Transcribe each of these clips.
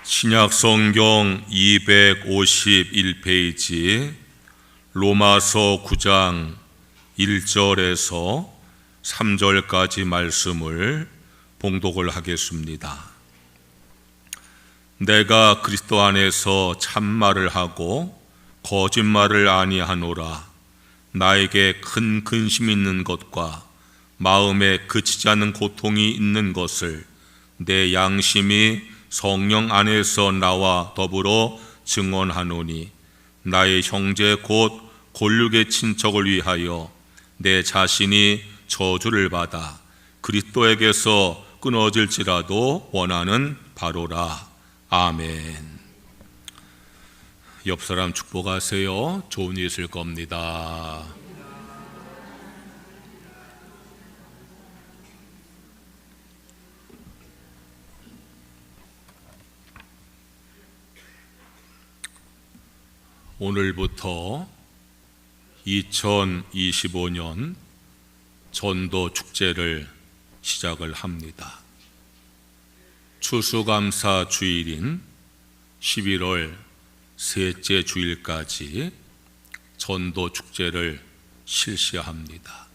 신약성경 251페이지 로마서 9장 1절에서 3절까지 말씀을 봉독을 하겠습니다. 내가 그리스도 안에서 참말을 하고 거짓말을 아니하노라. 나에게 큰 근심이 있는 것과 마음에 그치지 않는 고통이 있는 것을 내 양심이 성령 안에서 나와 더불어 증언하노니, 나의 형제 곧 골육의 친척을 위하여 내 자신이 저주를 받아 그리스도에게서 끊어질지라도 원하는 바로라. 아멘. 옆 사람 축복하세요. 좋은 일 있을 겁니다. 오늘부터 2025년 전도 축제를 시작을 합니다. 추수감사 주일인 11월 셋째 주일까지 전도 축제를 실시합니다.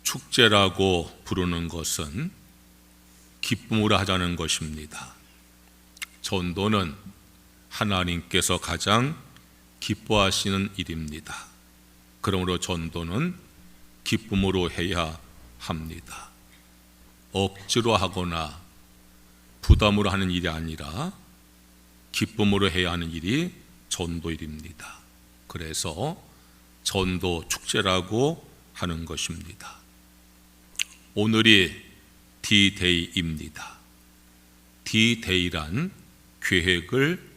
축제라고 부르는 것은 기쁨으로 하자는 것입니다. 전도는 하나님께서 가장 기뻐하시는 일입니다. 그러므로 전도는 기쁨으로 해야 합니다. 억지로 하거나 부담으로 하는 일이 아니라 기쁨으로 해야 하는 일이 전도일입니다. 그래서 전도 축제라고 하는 것입니다. 오늘이 D-Day입니다. D-Day란 계획을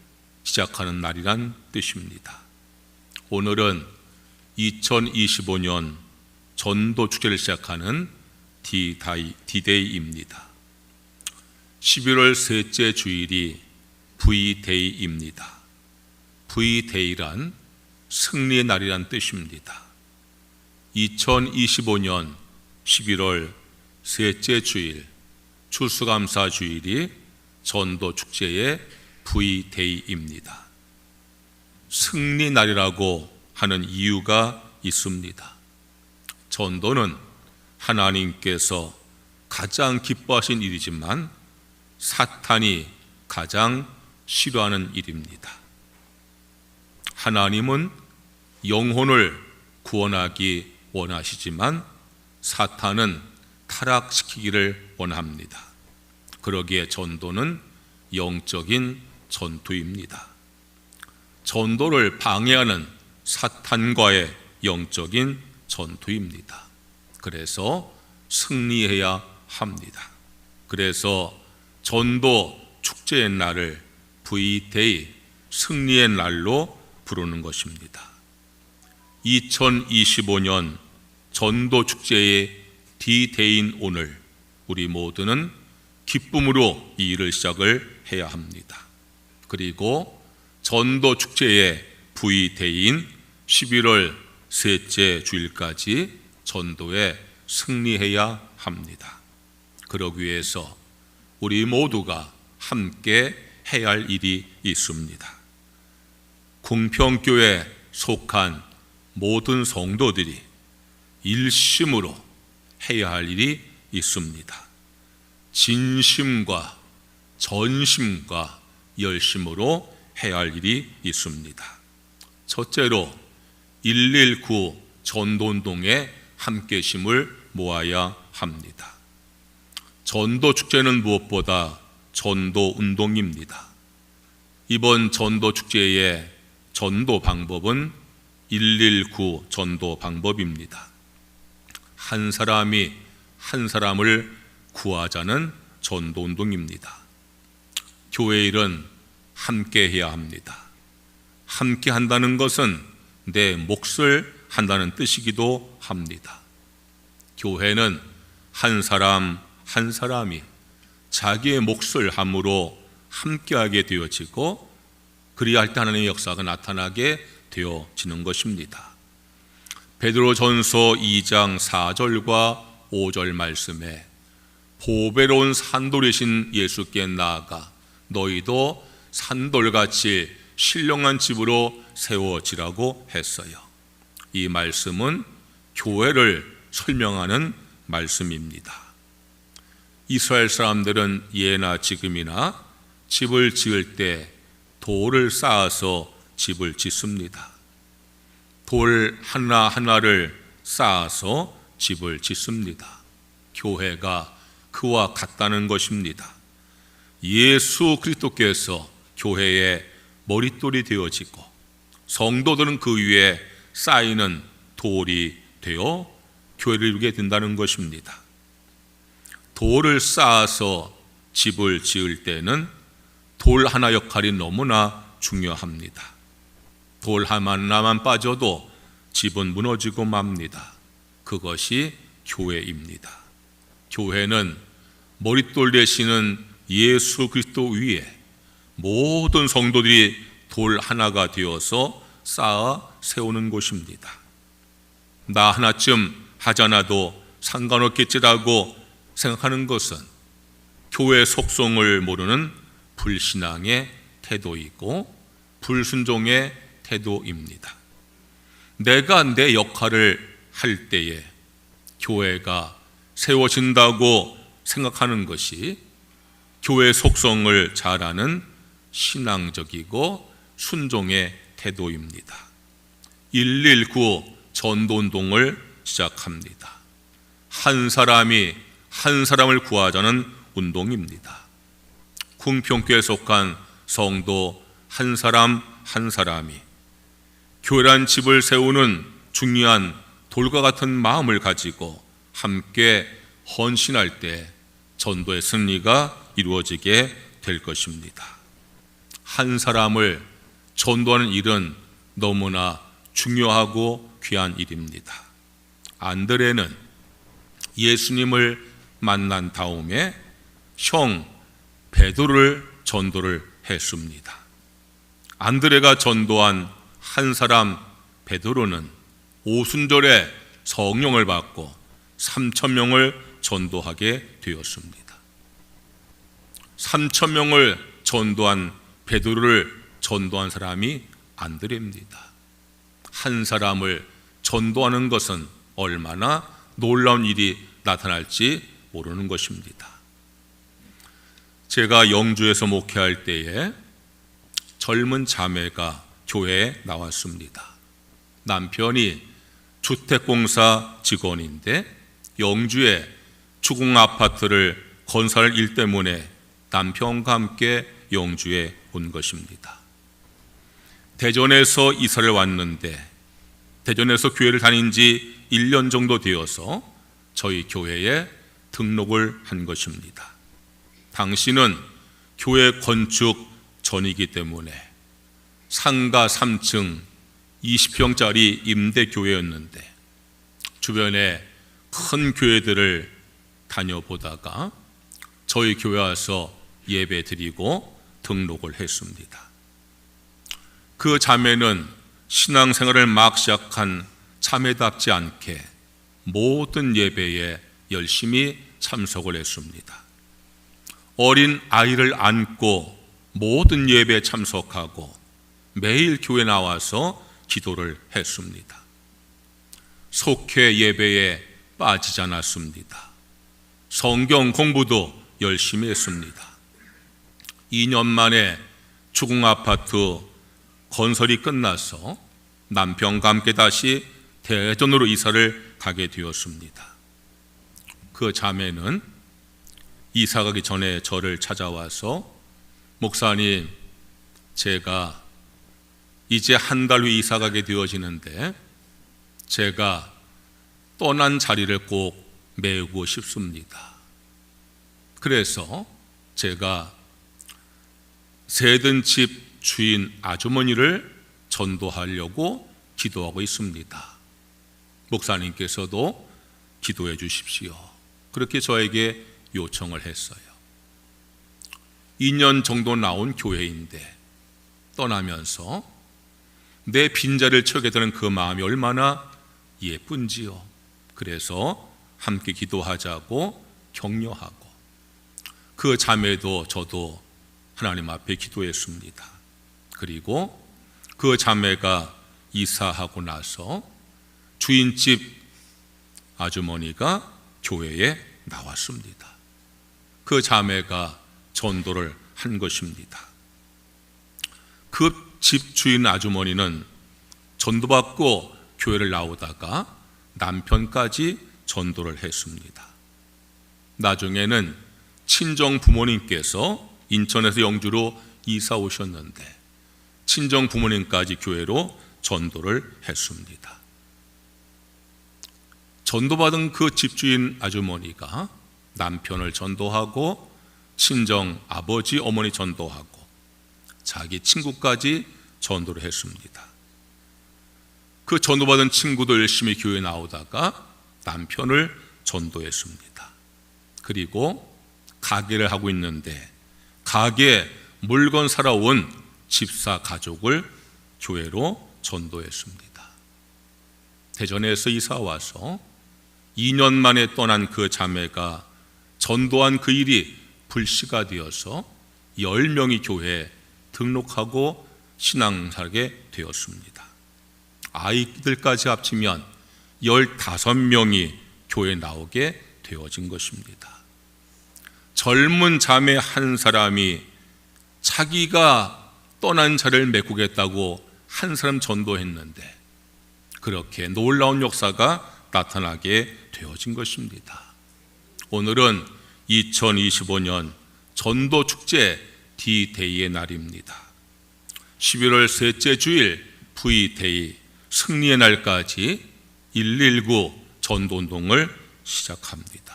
시작하는 날이란 뜻입니다. 오늘은 2025년 전도 축제를 시작하는 D-Day입니다. 11월 셋째 주일이 V-Day입니다. V-Day란 승리의 날이란 뜻입니다. 2025년 11월 셋째 주일 추수감사 주일이 전도 축제의 V-Day입니다. 승리 날이라고 하는 이유가 있습니다. 전도는 하나님께서 가장 기뻐하신 일이지만 사탄이 가장 싫어하는 일입니다. 하나님은 영혼을 구원하기 원하시지만 사탄은 타락시키기를 원합니다. 그러기에 전도는 영적인 전투입니다. 전도를 방해하는 사탄과의 영적인 전투입니다. 그래서 승리해야 합니다. 그래서 전도 축제의 날을 V-Day, 승리의 날로 부르는 것입니다. 2025년 전도 축제의 D-Day인 오늘, 우리 모두는 기쁨으로 이 일을 시작을 해야 합니다. 그리고 전도 축제의 V-Day인 11월 셋째 주일까지 전도에 승리해야 합니다. 그러기 위해서 우리 모두가 함께 해야 할 일이 있습니다. 궁평교회에 속한 모든 성도들이 일심으로 해야 할 일이 있습니다. 진심과 전심과 열심으로 해야 할 일이 있습니다. 첫째로 119 전도운동에 함께심을 모아야 합니다. 전도 축제는 무엇보다 전도운동입니다. 이번 전도 축제의 전도 방법은 119 전도 방법입니다. 한 사람이 한 사람을 구하자는 전도운동입니다. 교회 일은 함께 해야 합니다. 함께 한다는 것은 내 몫을 한다는 뜻이기도 합니다. 교회는 한 사람 한 사람이 자기의 몫을 함으로 함께하게 되어지고, 그리할 때 하나님의 역사가 나타나게 되어지는 것입니다. 베드로전서 2장 4절과 5절 말씀에 보배로운 산돌이신 예수께 나아가 너희도 산돌같이 신령한 집으로 세워지라고 했어요. 이 말씀은 교회를 설명하는 말씀입니다. 이스라엘 사람들은 예나 지금이나 집을 지을 때 돌을 쌓아서 집을 짓습니다. 돌 하나하나를 쌓아서 집을 짓습니다. 교회가 그와 같다는 것입니다. 예수 그리스도께서 교회의 머릿돌이 되어지고 성도들은 그 위에 쌓이는 돌이 되어 교회를 이루게 된다는 것입니다. 돌을 쌓아서 집을 지을 때는 돌 하나 역할이 너무나 중요합니다. 돌 하나만 빠져도 집은 무너지고 맙니다. 그것이 교회입니다. 교회는 머릿돌 되시는 예수 그리스도 위에 모든 성도들이 돌 하나가 되어서 쌓아 세우는 곳입니다. 나 하나쯤 하잖아도 상관없겠지라고 생각하는 것은 교회의 속성을 모르는 불신앙의 태도이고 불순종의 태도입니다. 내가 내 역할을 할 때에 교회가 세워진다고 생각하는 것이 교회의 속성을 잘 아는 신앙적이고 순종의 태도입니다. 119 전도운동을 시작합니다. 한 사람이 한 사람을 구하자는 운동입니다. 궁평교에 속한 성도 한 사람 한 사람이 교회란 집을 세우는 중요한 돌과 같은 마음을 가지고 함께 헌신할 때 전도의 승리가 이루어지게 될 것입니다. 한 사람을 전도하는 일은 너무나 중요하고 귀한 일입니다. 안드레는 예수님을 만난 다음에 형 베드로를 전도를 했습니다. 안드레가 전도한 한 사람 베드로는 오순절에 성령을 받고 3,000명을 전도하게 되었습니다. 3,000명을 전도한 베드로를 전도한 사람이 안드레입니다. 한 사람을 전도하는 것은 얼마나 놀라운 일이 나타날지 모르는 것입니다. 제가 영주에서 목회할 때에 젊은 자매가 교회에 나왔습니다. 남편이 주택공사 직원인데 영주에 주공 아파트를 건설할 일 때문에 남편과 함께 영주에 온 것입니다. 대전에서 이사를 왔는데 대전에서 교회를 다닌 지 1년 정도 되어서 저희 교회에 등록을 한 것입니다. 당시는 교회 건축 전이기 때문에 상가 3층 20평짜리 임대교회였는데 주변에 큰 교회들을 다녀보다가 저희 교회 와서 예배 드리고 등록을 했습니다. 그 자매는 신앙생활을 막 시작한 자매답지 않게 모든 예배에 열심히 참석을 했습니다. 어린 아이를 안고 모든 예배에 참석하고 매일 교회 나와서 기도를 했습니다. 속회 예배에 빠지지 않았습니다. 성경 공부도 열심히 했습니다. 2년 만에 주공 아파트 건설이 끝나서 남편과 함께 다시 대전으로 이사를 가게 되었습니다. 그 자매는 이사 가기 전에 저를 찾아와서 목사님, 제가 이제 한 달 후에 이사 가게 되어지는데 제가 떠난 자리를 꼭 메우고 싶습니다. 그래서 제가 세든 집 주인 아주머니를 전도하려고 기도하고 있습니다. 목사님께서도 기도해 주십시오. 그렇게 저에게 요청을 했어요. 2년 정도 나온 교회인데 떠나면서 내 빈자리를 채우게 되는 그 마음이 얼마나 예쁜지요. 그래서 함께 기도하자고 격려하고 그 자매도 저도 하나님 앞에 기도했습니다. 그리고 그 자매가 이사하고 나서 주인집 아주머니가 교회에 나왔습니다. 그 자매가 전도를 한 것입니다. 그 집 주인 아주머니는 전도받고 교회를 나오다가 남편까지 전도를 했습니다. 나중에는 친정 부모님께서 인천에서 영주로 이사 오셨는데 친정 부모님까지 교회로 전도를 했습니다. 전도받은 그 집주인 아주머니가 남편을 전도하고 친정 아버지 어머니 전도하고 자기 친구까지 전도를 했습니다. 그 전도받은 친구도 열심히 교회 나오다가 남편을 전도했습니다. 그리고 가게를 하고 있는데 가게에 물건 사러 온 집사 가족을 교회로 전도했습니다. 대전에서 이사 와서 2년 만에 떠난 그 자매가 전도한 그 일이 불씨가 되어서 10명이 교회에 등록하고 신앙하게 되었습니다. 아이들까지 합치면 15명이 교회에 나오게 되어진 것입니다. 젊은 자매 한 사람이 자기가 떠난 자를 메꾸겠다고 한 사람 전도했는데 그렇게 놀라운 역사가 나타나게 되어진 것입니다. 오늘은 2025년 전도축제 D-Day의 날입니다. 11월 셋째 주일 V-Day 승리의 날까지 119 전도운동을 시작합니다.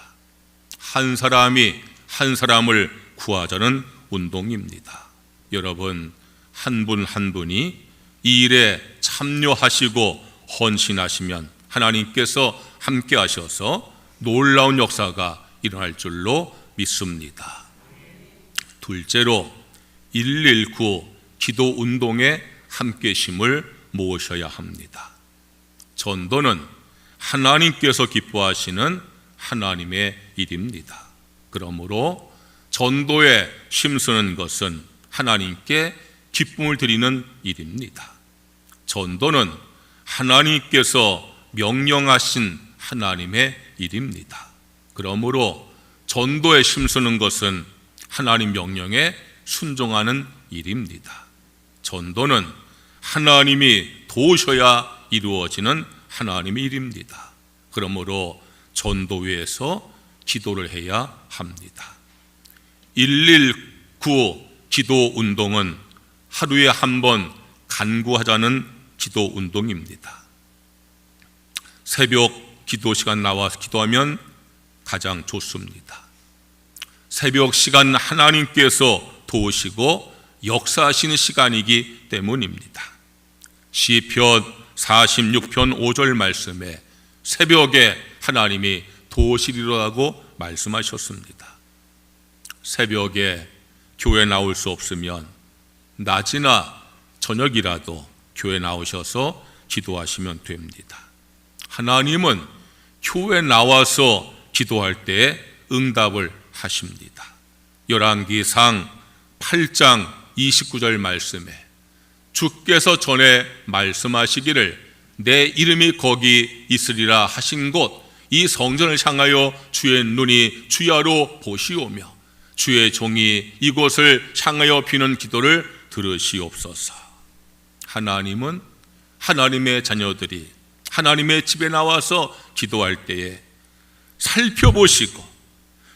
한 사람이 한 사람을 구하자는 운동입니다. 여러분 한 분 한 분이 이 일에 참여하시고 헌신하시면 하나님께서 함께 하셔서 놀라운 역사가 일어날 줄로 믿습니다. 둘째로 119 기도 운동에 함께심을 모으셔야 합니다. 전도는 하나님께서 기뻐하시는 하나님의 일입니다. 그러므로 전도에 힘쓰는 것은 하나님께 기쁨을 드리는 일입니다. 전도는 하나님께서 명령하신 하나님의 일입니다. 그러므로 전도에 힘쓰는 것은 하나님 명령에 순종하는 일입니다. 전도는 하나님이 도우셔야 이루어지는 하나님의 일입니다. 그러므로 전도회에서 기도를 해야 합니다. 119 기도 운동은 하루에 한 번 간구하자는 기도 운동입니다. 새벽 기도 시간 나와서 기도하면 가장 좋습니다. 새벽 시간 하나님께서 도우시고 역사하시는 시간이기 때문입니다. 시편 46편 5절 말씀에 새벽에 하나님이 도우시리라고 말씀하셨습니다. 새벽에 교회 나올 수 없으면 낮이나 저녁이라도 교회 나오셔서 기도하시면 됩니다. 하나님은 교회 나와서 기도할 때 응답을 하십니다. 열왕기상 8장 29절 말씀에 주께서 전에 말씀하시기를 내 이름이 거기 있으리라 하신 곳 이 성전을 향하여 주의 눈이 주야로 보시오며 주의 종이 이곳을 향하여 비는 기도를 들으시옵소서. 하나님은 하나님의 자녀들이 하나님의 집에 나와서 기도할 때에 살펴보시고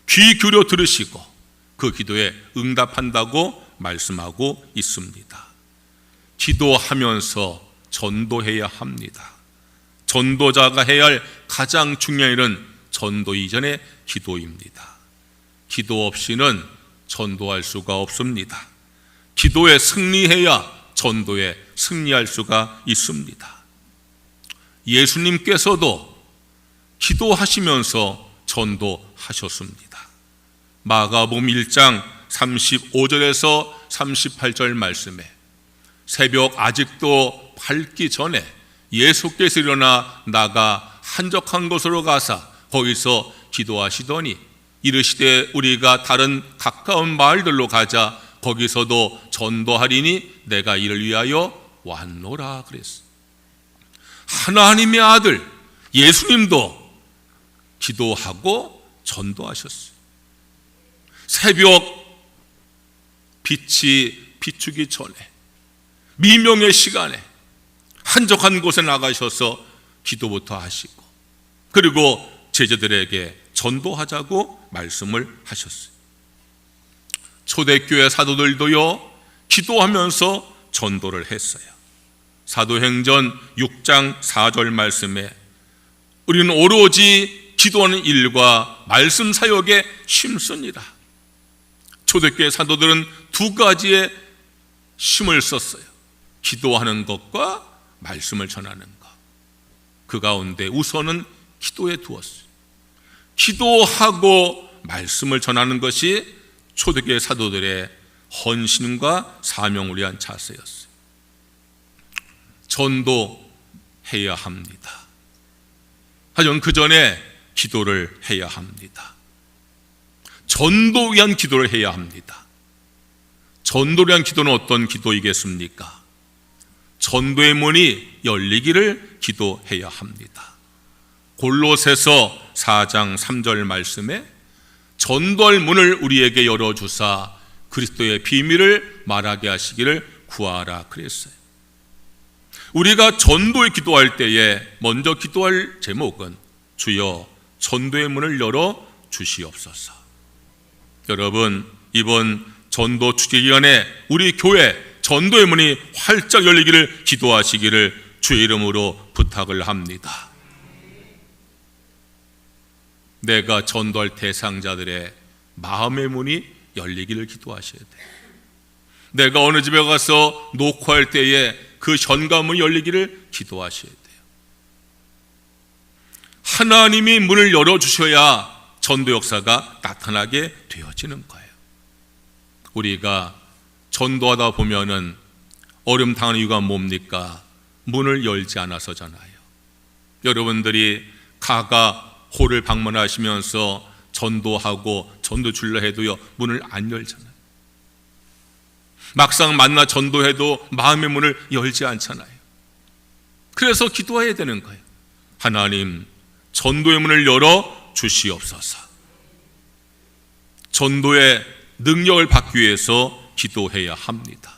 귀 기울여 들으시고 그 기도에 응답한다고 말씀하고 있습니다. 기도하면서 전도해야 합니다. 전도자가 해야 할 가장 중요한 일은 전도 이전의 기도입니다. 기도 없이는 전도할 수가 없습니다. 기도에 승리해야 전도에 승리할 수가 있습니다. 예수님께서도 기도하시면서 전도하셨습니다. 마가복음 1장 35절에서 38절 말씀에 새벽 아직도 밝기 전에 예수께서 일어나 나가 한적한 곳으로 가사 거기서 기도하시더니 이르시되 우리가 다른 가까운 마을들로 가자 거기서도 전도하리니 내가 이를 위하여 왔노라 그랬어요. 하나님의 아들 예수님도 기도하고 전도하셨어요. 새벽 빛이 비추기 전에 미명의 시간에 한적한 곳에 나가셔서 기도부터 하시고, 그리고 제자들에게 전도하자고 말씀을 하셨어요. 초대교회 사도들도요 기도하면서 전도를 했어요. 사도행전 6장 4절 말씀에 우리는 오로지 기도하는 일과 말씀 사역에 힘씁니다. 초대교회 사도들은 두 가지의 힘을 썼어요. 기도하는 것과 말씀을 전하는 것. 그 가운데 우선은 기도에 두었어요. 기도하고 말씀을 전하는 것이 초대교회 사도들의 헌신과 사명을 위한 자세였어요. 전도해야 합니다. 하지만 그 전에 기도를 해야 합니다. 전도 위한 기도를 해야 합니다. 전도를 위한 기도는 어떤 기도이겠습니까? 전도의 문이 열리기를 기도해야 합니다. 골로새서 4장 3절 말씀에 전도할 문을 우리에게 열어주사 그리스도의 비밀을 말하게 하시기를 구하라 그랬어요. 우리가 전도에 기도할 때에 먼저 기도할 제목은 주여 전도의 문을 열어 주시옵소서. 여러분, 이번 전도 축제기간에 우리 교회 전도의 문이 활짝 열리기를 기도하시기를 주의 이름으로 부탁을 합니다. 내가 전도할 대상자들의 마음의 문이 열리기를 기도하셔야 돼요. 내가 어느 집에 가서 녹화할 때에 그 현관문이 열리기를 기도하셔야 돼요. 하나님이 문을 열어주셔야 전도 역사가 나타나게 되어지는 거예요. 우리가 전도하다 보면은 어려움 당하는 이유가 뭡니까? 문을 열지 않아서잖아요. 여러분들이 가가홀을 방문하시면서 전도하고 전도 줄려 해도요 문을 안 열잖아요. 막상 만나 전도해도 마음의 문을 열지 않잖아요. 그래서 기도해야 되는 거예요. 하나님, 전도의 문을 열어 주시옵소서. 전도의 능력을 받기 위해서 기도해야 합니다.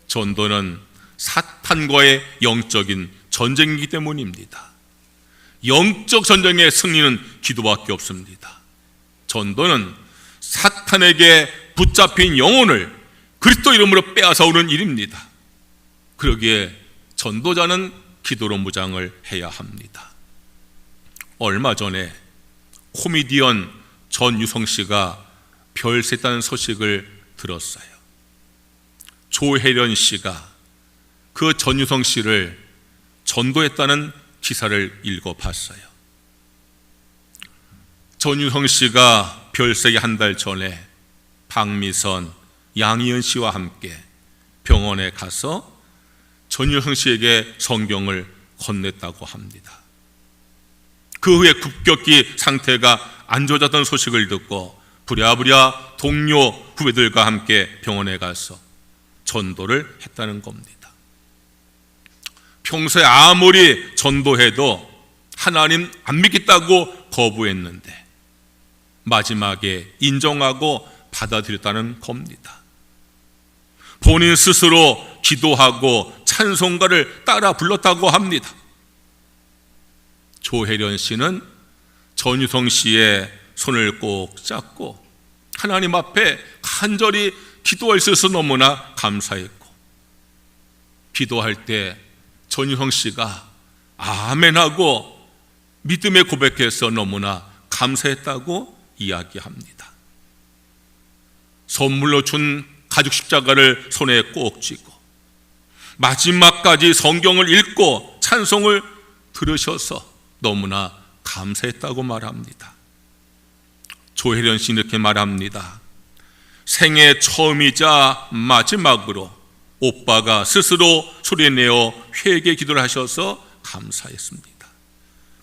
전도는 사탄과의 영적인 전쟁이기 때문입니다. 영적 전쟁의 승리는 기도밖에 없습니다. 전도는 사탄에게 붙잡힌 영혼을 그리스도 이름으로 빼앗아오는 일입니다. 그러기에 전도자는 기도로 무장을 해야 합니다. 얼마 전에 코미디언 전유성 씨가 별세했다는 소식을 들었어요. 조혜련 씨가 그 전유성 씨를 전도했다는 기사를 읽어봤어요. 전유성 씨가 별세기 한 달 전에 박미선, 양희은 씨와 함께 병원에 가서 전유성 씨에게 성경을 건넸다고 합니다. 그 후에 급격히 상태가 안 좋아졌던 소식을 듣고 부랴부랴 동료 후배들과 함께 병원에 가서 전도를 했다는 겁니다. 평소에 아무리 전도해도 하나님 안 믿겠다고 거부했는데 마지막에 인정하고 받아들였다는 겁니다. 본인 스스로 기도하고 찬송가를 따라 불렀다고 합니다. 조혜련 씨는 전유성 씨의 손을 꼭 잡고 하나님 앞에 간절히 기도할 수 있어서 너무나 감사했고, 기도할 때 전유성 씨가 아멘하고 믿음의 고백해서 너무나 감사했다고 이야기합니다. 선물로 준 가죽 십자가를 손에 꼭 쥐고 마지막까지 성경을 읽고 찬송을 들으셔서 너무나 감사했다고 말합니다. 조혜련 씨는 이렇게 말합니다. 생애 처음이자 마지막으로 오빠가 스스로 소리내어 회개 기도를 하셔서 감사했습니다.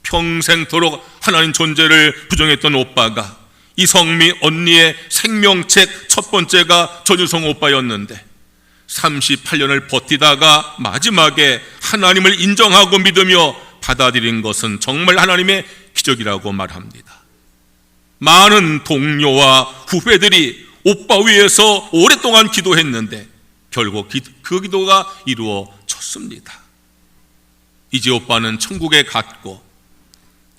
평생토록 하나님 존재를 부정했던 오빠가 이성미 언니의 생명책 첫 번째가 전유성 오빠였는데 38년을 버티다가 마지막에 하나님을 인정하고 믿으며 받아들인 것은 정말 하나님의 기적이라고 말합니다. 많은 동료와 후배들이 오빠 위해서 오랫동안 기도했는데 결국 그 기도가 이루어졌습니다. 이제 오빠는 천국에 갔고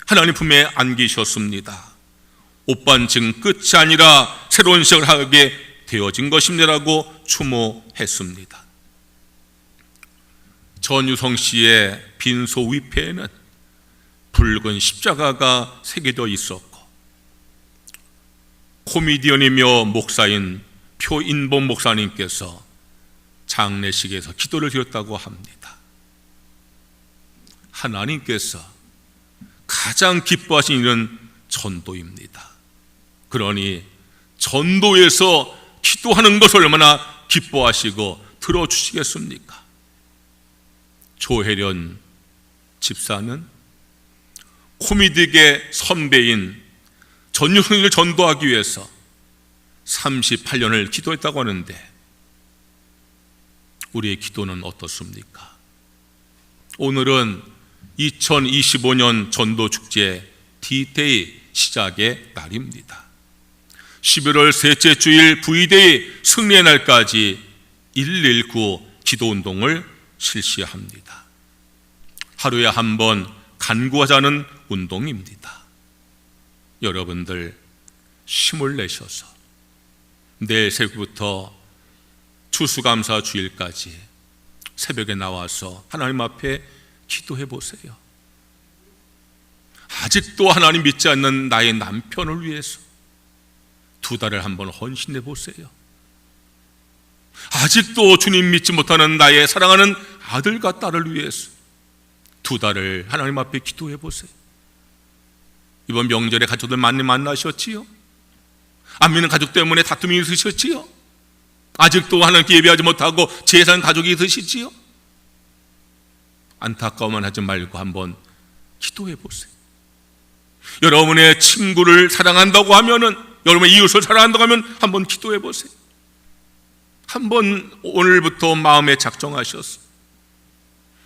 하나님 품에 안기셨습니다. 오빠는 지금 끝이 아니라 새로운 시작을 하게 되어진 것입니다라고 추모했습니다. 전유성 씨의 빈소 위패에는 붉은 십자가가 새겨져 있었고 코미디언이며 목사인 표인봉 목사님께서 장례식에서 기도를 드렸다고 합니다. 하나님께서 가장 기뻐하신 일은 전도입니다. 그러니 전도에서 기도하는 것을 얼마나 기뻐하시고 들어주시겠습니까? 조혜련 집사는 코미디계 선배인 전유성을 전도하기 위해서 38년을 기도했다고 하는데 우리의 기도는 어떻습니까? 오늘은 2025년 전도축제 D-Day 시작의 날입니다. 11월 셋째 주일 V-Day 승리의 날까지 119 기도운동을 실시합니다. 하루에 한 번 간구하자는 운동입니다. 여러분들 힘을 내셔서 내일 새벽부터 추수감사 주일까지 새벽에 나와서 하나님 앞에 기도해 보세요. 아직도 하나님 믿지 않는 나의 남편을 위해서 2달을 한번 헌신해 보세요. 아직도 주님 믿지 못하는 나의 사랑하는 아들과 딸을 위해서 2달을 하나님 앞에 기도해 보세요. 이번 명절에 가족들 많이 만나셨지요? 안 믿는 가족 때문에 다툼이 있으셨지요? 아직도 하나님께 예배하지 못하고 제사한 가족이 있으시지요? 안타까워만 하지 말고 한번 기도해 보세요. 여러분의 친구를 사랑한다고 하면은, 여러분의 이웃을 사랑한다고 하면 한번 기도해 보세요. 한번 오늘부터 마음에 작정하셨어.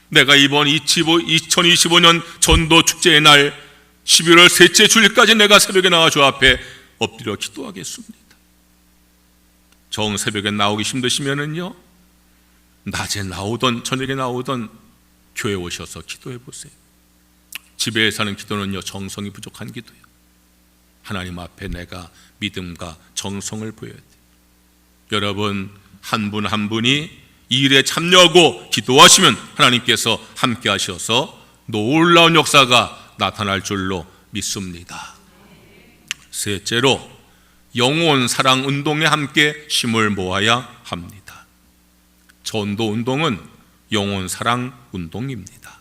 내가 이번 2025년 전도 축제의 날 11월 셋째 주일까지 내가 새벽에 나와 주 앞에 엎드려 기도하겠습니다. 정 새벽에 나오기 힘드시면은요, 낮에 나오던 저녁에 나오던 교회 오셔서 기도해 보세요. 집에서 하는 기도는요, 정성이 부족한 기도예요. 하나님 앞에 내가 믿음과 정성을 보여야 돼요. 여러분 한 분 한 분이 이 일에 참여하고 기도하시면 하나님께서 함께 하셔서 놀라운 역사가 나타날 줄로 믿습니다. 셋째로 영혼 사랑 운동에 함께 힘을 모아야 합니다. 전도 운동은 영혼 사랑 운동입니다.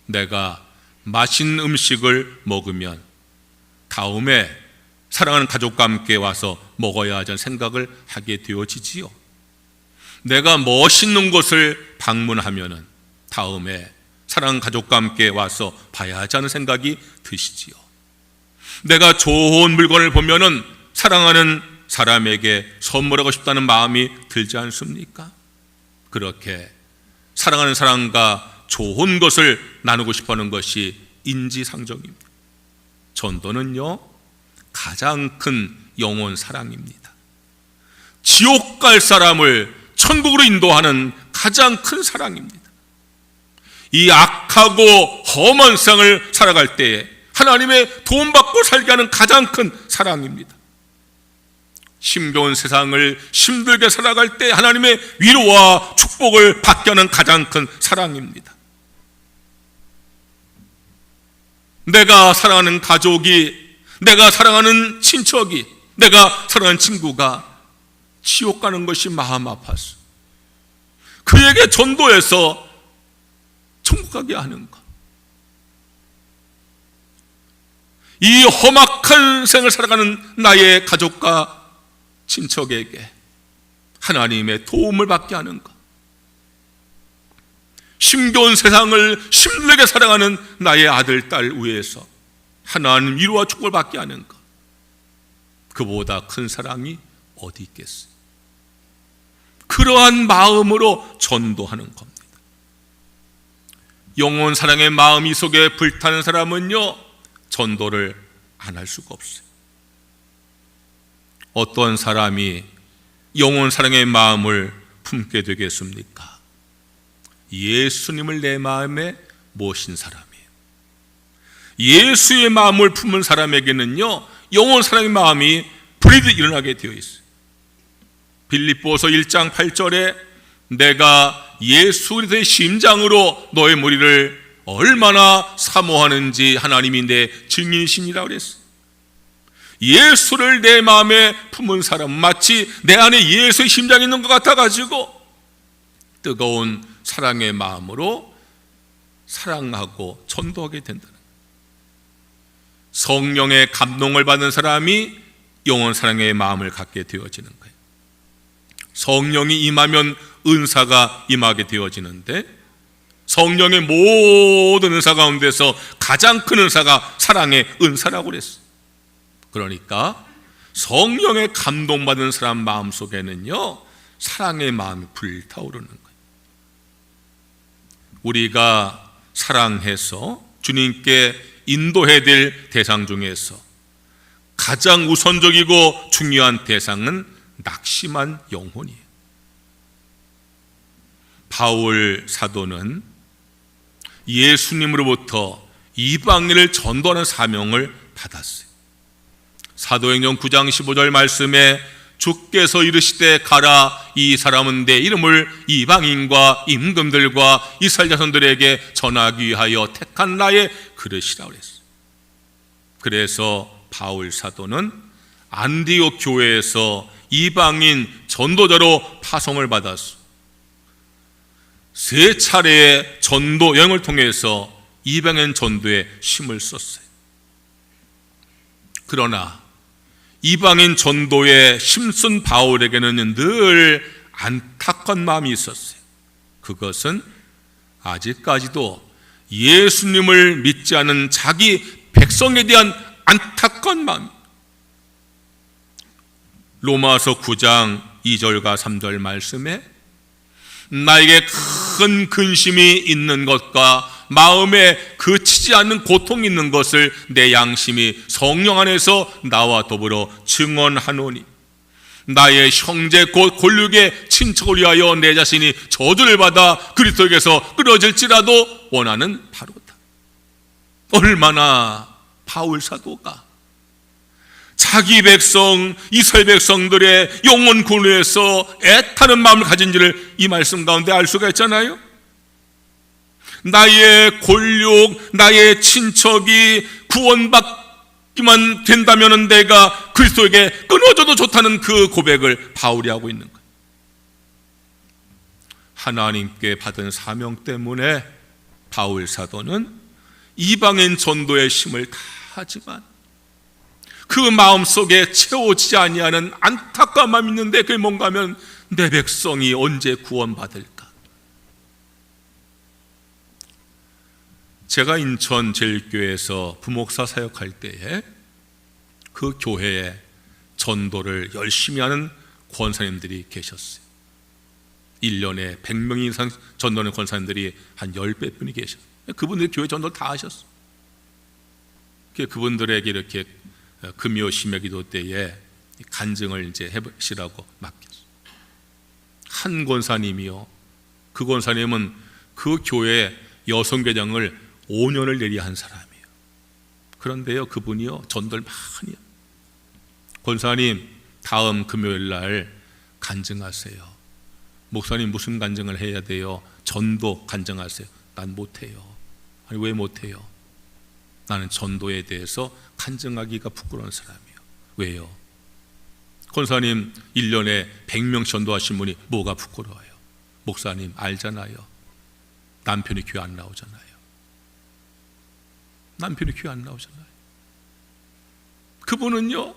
내가 맛있는 음식을 먹으면 다음에 사랑하는 가족과 함께 와서 먹어야 하는 생각을 하게 되어지지요. 내가 멋있는 곳을 방문하면 다음에 사랑하는 가족과 함께 와서 봐야 하는 생각이 드시지요. 내가 좋은 물건을 보면은 사랑하는 사람에게 선물하고 싶다는 마음이 들지 않습니까? 그렇게 사랑하는 사람과 좋은 것을 나누고 싶어하는 것이 인지상정입니다. 전도는요, 가장 큰 영혼 사랑입니다. 지옥 갈 사람을 천국으로 인도하는 가장 큰 사랑입니다. 이 악하고 험한 세상을 살아갈 때에 하나님의 도움받고 살게 하는 가장 큰 사랑입니다. 힘겨운 세상을 힘들게 살아갈 때 하나님의 위로와 축복을 받게 하는 가장 큰 사랑입니다. 내가 사랑하는 가족이, 내가 사랑하는 친척이, 내가 사랑하는 친구가 지옥 가는 것이 마음 아파서 그에게 전도해서 천국 가게 하는 것. 이 험악한 생을 살아가는 나의 가족과 친척에게 하나님의 도움을 받게 하는 것. 힘겨운 세상을 힘들게 살아가는 나의 아들, 딸 위해서 하나님 위로와 축복을 받게 하는 것. 그보다 큰 사랑이 어디 있겠어요? 그러한 마음으로 전도하는 겁니다. 영혼 사랑의 마음이 속에 불타는 사람은요, 전도를 안 할 수가 없어요. 어떤 사람이 영혼 사랑의 마음을 품게 되겠습니까? 예수님을 내 마음에 모신 사람이에요. 예수의 마음을 품은 사람에게는요, 영혼 사랑의 마음이 불이 일어나게 되어 있어요. 빌립보서 1장 8절에 내가 예수 그리스도의 심장으로 너의 무리를 얼마나 사모하는지 하나님이 내 증인이시니라 그랬어요. 예수를 내 마음에 품은 사람, 마치 내 안에 예수의 심장이 있는 것 같아가지고 뜨거운 사랑의 마음으로 사랑하고 전도하게 된다는 거예요. 성령의 감동을 받는 사람이 영혼 사랑의 마음을 갖게 되어지는 거예요. 성령이 임하면 은사가 임하게 되어지는데, 성령의 모든 은사 가운데서 가장 큰 은사가 사랑의 은사라고 그랬어요. 그러니까 성령의 감동받은 사람 마음속에는요, 사랑의 마음이 불타오르는 거예요. 우리가 사랑해서 주님께 인도해야 될 대상 중에서 가장 우선적이고 중요한 대상은 낙심한 영혼이에요. 바울 사도는 예수님으로부터 이방인을 전도하는 사명을 받았어요. 사도행전 9장 15절 말씀에 주께서 이르시되 가라, 이 사람은 내 이름을 이방인과 임금들과 이스라엘 자손들에게 전하기 위하여 택한 나의 그릇이라 그랬어요. 그래서 바울 사도는 안디옥 교회에서 이방인 전도자로 파송을 받았어. 3차례의 전도 여행을 통해서 이방인 전도에 힘을 썼어요. 그러나 이방인 전도에 힘쓴 바울에게는 늘 안타까운 마음이 있었어요. 그것은 아직까지도 예수님을 믿지 않은 자기 백성에 대한 안타까운 마음. 로마서 9장 2절과 3절 말씀에 나에게 큰 근심이 있는 것과 마음에 그치지 않는 고통이 있는 것을 내 양심이 성령 안에서 나와 더불어 증언하노니 나의 형제 곧 골육의 친척을 위하여 내 자신이 저주를 받아 그리스도에게서 끊어질지라도 원하는 바로다. 얼마나 바울 사도가 자기 백성 이스라엘 백성들의 영혼 구원을 위해서 애타는 마음을 가진지를 이 말씀 가운데 알 수가 있잖아요. 나의 골육, 나의 친척이 구원받기만 된다면 내가 그리스도에게 끊어져도 좋다는 그 고백을 바울이 하고 있는 거예요. 하나님께 받은 사명 때문에 바울 사도는 이방인 전도의 힘을 다하지만 그 마음속에 채워지지 아니하는 안타까운 마음이 있는데 그게 뭔가 하면 내 백성이 언제 구원받을까? 제가 인천 제일교회에서 부목사 사역할 때에 그 교회에 전도를 열심히 하는 권사님들이 계셨어요. 1년에 100명 이상 전도하는 권사님들이 한 10배 분이 계셨어요. 그분들이 교회 전도를 다 하셨어요. 그분들에게 이렇게 금요 심야 기도 때에 간증을 이제 해보시라고 맡겼어요. 한 권사님이요, 그 권사님은 그 교회 여성회장을 5년을 내리한 사람이에요. 그런데요, 그분이요 전도를 많이 해요. 권사님 다음 금요일 날 간증하세요. 목사님 무슨 간증을 해야 돼요? 전도 간증하세요. 난 못해요. 아니 왜 못해요? 나는 전도에 대해서 간증하기가 부끄러운 사람이에요. 왜요? 권사님 1년에 100명 전도하신 분이 뭐가 부끄러워요? 목사님 알잖아요. 남편이 교회 안 나오잖아요. 남편이 교회 안 나오잖아요. 그분은요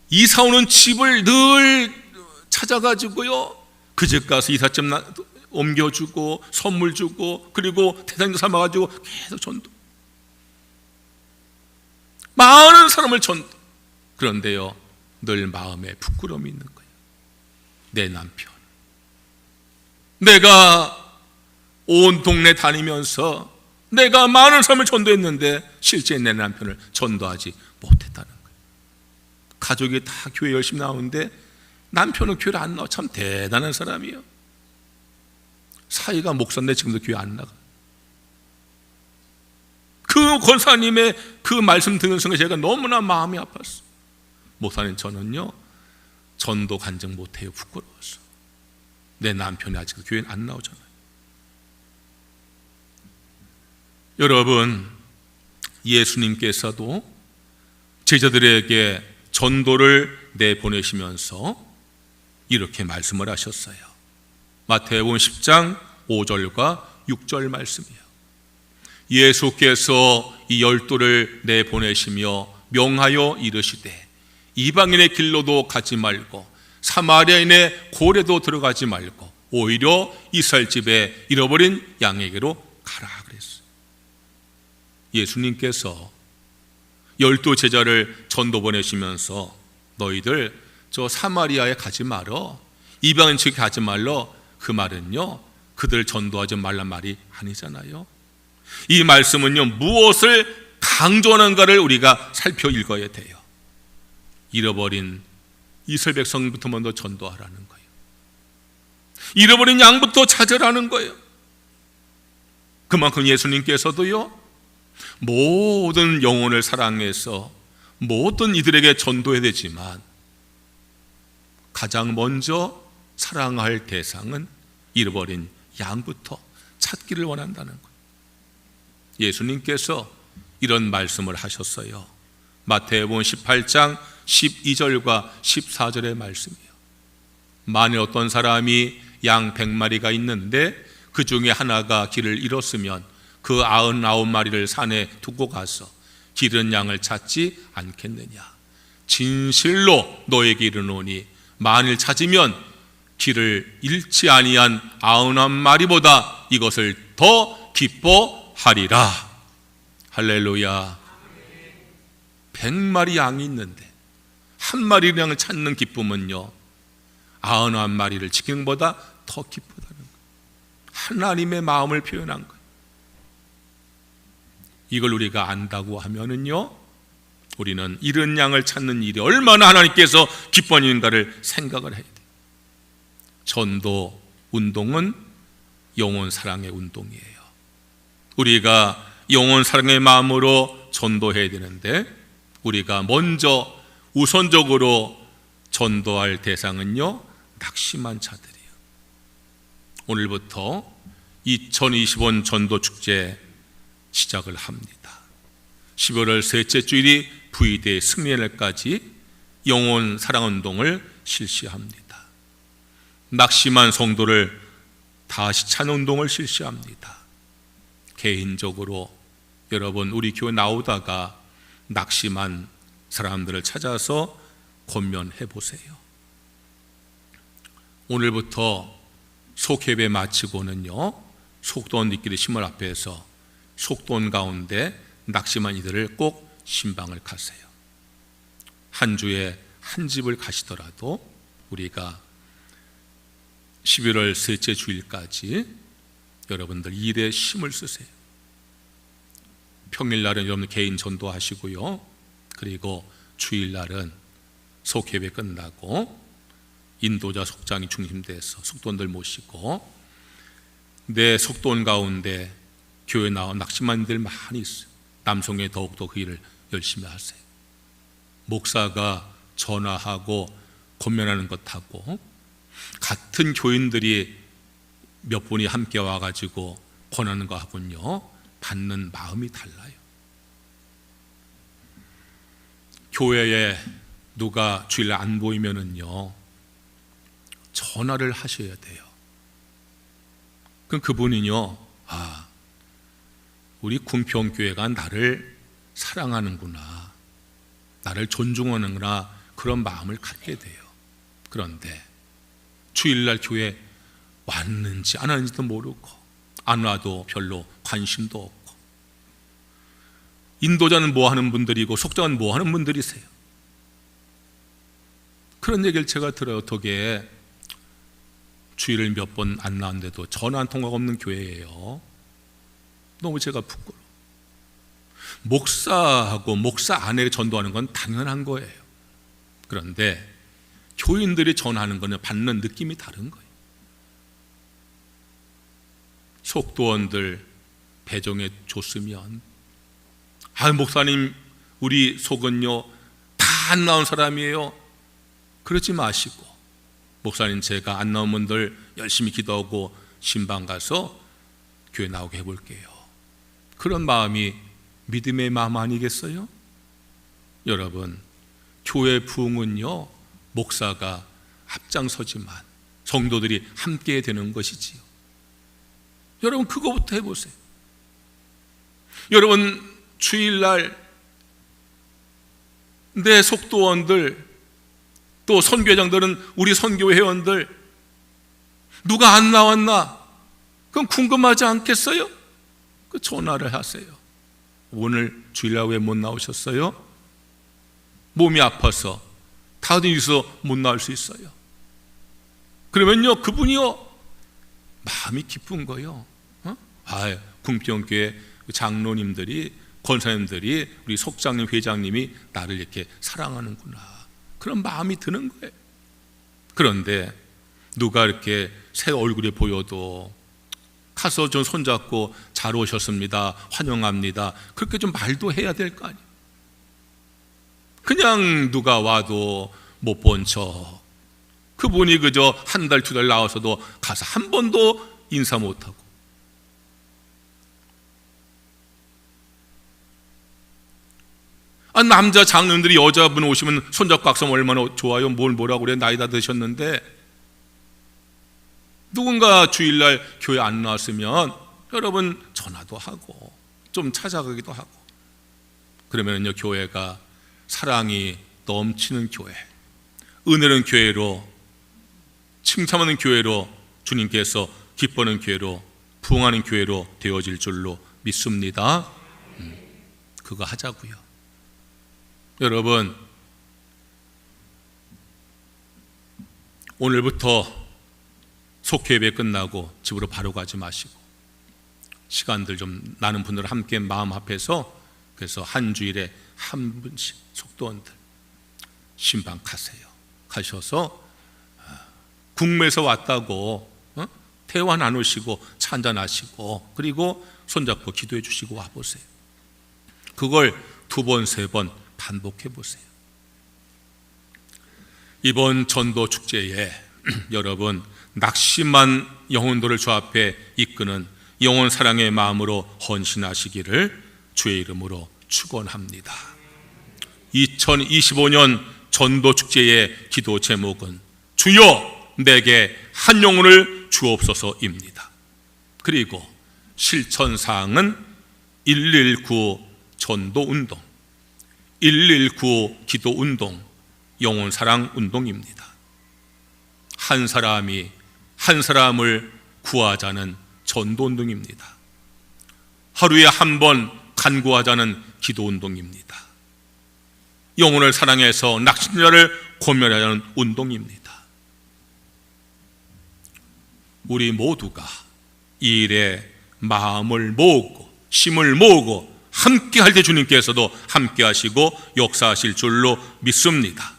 이사 오는 집을 늘 찾아가지고요 그 집 가서 이삿짐 옮겨주고 선물 주고 그리고 대상도 삼아가지고 계속 전도, 많은 사람을 전도. 그런데요, 늘 마음에 부끄러움이 있는 거예요. 내 남편, 내가 온 동네 다니면서 내가 많은 사람을 전도했는데 실제 내 남편을 전도하지 못했다는 거예요. 가족이 다 교회 열심히 나오는데 남편은 교회를 안 나와. 참 대단한 사람이에요. 사이가 목사인데 지금도 교회 안 나가. 그 권사님의 그 말씀 듣는 순간 제가 너무나 마음이 아팠어. 목사님, 저는요 전도 간증 못해요. 부끄러워서. 내 남편이 아직도 교회는 안 나오잖아요. 여러분, 예수님께서도 제자들에게 전도를 내보내시면서 이렇게 말씀을 하셨어요. 마태복음 10장 5절과 6절 말씀이에요. 예수께서 이 12를 내보내시며 명하여 이르시되 이방인의 길로도 가지 말고 사마리아인의 고래도 들어가지 말고 오히려 이스라엘 집에 잃어버린 양에게로 가라 그랬어요. 예수님께서 12 제자를 전도 보내시면서 너희들 저 사마리아에 가지 말어, 이방인 측에 가지 말러, 그 말은요 그들 전도하지 말란 말이 아니잖아요. 이 말씀은요 무엇을 강조하는가를 우리가 살펴 읽어야 돼요. 잃어버린 이스라엘 백성부터 먼저 전도하라는 거예요. 잃어버린 양부터 찾으라는 거예요. 그만큼 예수님께서도요 모든 영혼을 사랑해서 모든 이들에게 전도해야 되지만 가장 먼저 사랑할 대상은 잃어버린 양부터 찾기를 원한다는 거예요. 예수님께서 이런 말씀을 하셨어요. 마태복음 18장 12절과 14절의 말씀이에요. 만일 어떤 사람이 양 100마리가 있는데 그 중에 하나가 길을 잃었으면 그 99마리를 산에 두고 가서 길은 양을 찾지 않겠느냐. 진실로 너에게 이르노니 만일 찾으면 길을 잃지 아니한 99마리보다 이것을 더 기뻐하리라. 할렐루야. 100마리 양이 있는데 한 마리 양을 찾는 기쁨은요 99마리를 지키는 것보다 더 기쁘다는 거예요. 하나님의 마음을 표현한 거예요. 이걸 우리가 안다고 하면은요 우리는 잃은 양을 찾는 일이 얼마나 하나님께서 기뻐하는가를 생각을 해야 돼요. 전도 운동은 영혼 사랑의 운동이에요. 우리가 영혼 사랑의 마음으로 전도해야 되는데 우리가 먼저 우선적으로 전도할 대상은요 낙심한 자들이에요. 오늘부터 2025년 전도축제 시작을 합니다. 12월 셋째 주일이 V대의 승리날까지 영혼 사랑운동을 실시합니다. 낙심한 성도를 다시 찾는 운동을 실시합니다. 개인적으로 여러분 우리 교회 나오다가 낙심한 사람들을 찾아서 권면해 보세요. 오늘부터 속예배 마치고는요 속돈 있기를 신문 앞에서 속돈 가운데 낙심한 이들을 꼭 신방을 가세요. 한 주에 한 집을 가시더라도 우리가 11월 셋째 주일까지 여러분들 일에 힘을 쓰세요. 평일날은 여러분 개인 전도하시고요. 그리고 주일날은 속예배 끝나고 인도자 속장이 중심돼서 속돈들 모시고 내 속돈 가운데 교회 나온 낙심한들 많이 있어요. 남성에 더욱더 그 일을 열심히 하세요. 목사가 전화하고 권면하는 것하고 같은 교인들이 몇 분이 함께 와가지고 권하는 것하고는요 받는 마음이 달라요. 교회에 누가 주일날 안 보이면은요 전화를 하셔야 돼요. 그럼 그분이요 우리 궁평교회가 나를 사랑하는구나, 나를 존중하는구나, 그런 마음을 갖게 돼요. 그런데 주일날 교회 왔는지 안 왔는지도 모르고 안 와도 별로 관심도 없고 인도자는 뭐 하는 분들이고 속장은 뭐 하는 분들이세요. 그런 얘기를 제가 들어요. 덕에 주일을 몇 번 안 나왔는데도 전화 한 통화가 없는 교회예요. 너무 제가 부끄러워. 목사하고 목사 아내를 전도하는 건 당연한 거예요. 그런데 교인들이 전하는 거는 받는 느낌이 다른 거예요. 속도원들 배정해 줬으면, 목사님 우리 속은요 다 안 나온 사람이에요, 그러지 마시고, 목사님 제가 안 나온 분들 열심히 기도하고 신방 가서 교회 나오게 해볼게요, 그런 마음이 믿음의 마음 아니겠어요? 여러분, 교회 부흥은요 목사가 앞장서지만 성도들이 함께 되는 것이지요. 여러분 그거부터 해보세요. 여러분 주일날 내 속도원들, 또 선교회장들은 우리 선교 회원들 누가 안 나왔나? 그럼 궁금하지 않겠어요? 그 전화를 하세요. 오늘 주일날 왜 못 나오셨어요? 몸이 아파서 다들 있어 못 나올 수 있어요. 그러면요 그분이요 마음이 기쁜 거요. 궁평교회 장로님들이, 권사님들이, 우리 속장님, 회장님이 나를 이렇게 사랑하는구나, 그런 마음이 드는 거예요. 그런데 누가 이렇게 새 얼굴이 보여도 가서 좀 손잡고 잘 오셨습니다, 환영합니다, 그렇게 좀 말도 해야 될 거 아니에요. 그냥 누가 와도 못 본 척, 그분이 그저 한 달, 두 달 나와서도 가서 한 번도 인사 못하고, 남자 장로님들이 여자분 오시면 손잡고 악수하면 얼마나 좋아요. 뭐라고 그래, 나이 다 드셨는데. 누군가 주일날 교회 안 나왔으면 여러분 전화도 하고 좀 찾아가기도 하고, 그러면요 교회가 사랑이 넘치는 교회, 은혜로운 교회로, 칭찬하는 교회로, 주님께서 기뻐하는 교회로, 부흥하는 교회로 되어질 줄로 믿습니다. 그거 하자고요. 여러분, 오늘부터 속회예배 끝나고 집으로 바로 가지 마시고 시간들 좀 나는 분들 함께 마음 합해서, 그래서 한 주일에 한 분씩 속도원들 신방 가세요. 가셔서 국내에서 왔다고 대화 나누시고 차 한잔 하시고, 그리고 손잡고 기도해 주시고 와보세요. 그걸 두 번, 세 번 반복해 보세요. 이번 전도 축제에 여러분 낙심한 영혼들을 주 앞에 이끄는 영혼 사랑의 마음으로 헌신하시기를 주의 이름으로 축원합니다. 2025년 전도 축제의 기도 제목은 주여 내게 한 영혼을 주옵소서입니다. 그리고 실천 사항은 119 전도 운동, 119 기도 운동, 영혼 사랑 운동입니다. 한 사람이 한 사람을 구하자는 전도 운동입니다. 하루에 한 번 간구하자는 기도 운동입니다. 영혼을 사랑해서 낙심자를 고면하자는 운동입니다. 우리 모두가 이 일에 마음을 모으고 힘을 모으고 함께 할 때 주님께서도 함께 하시고 역사하실 줄로 믿습니다.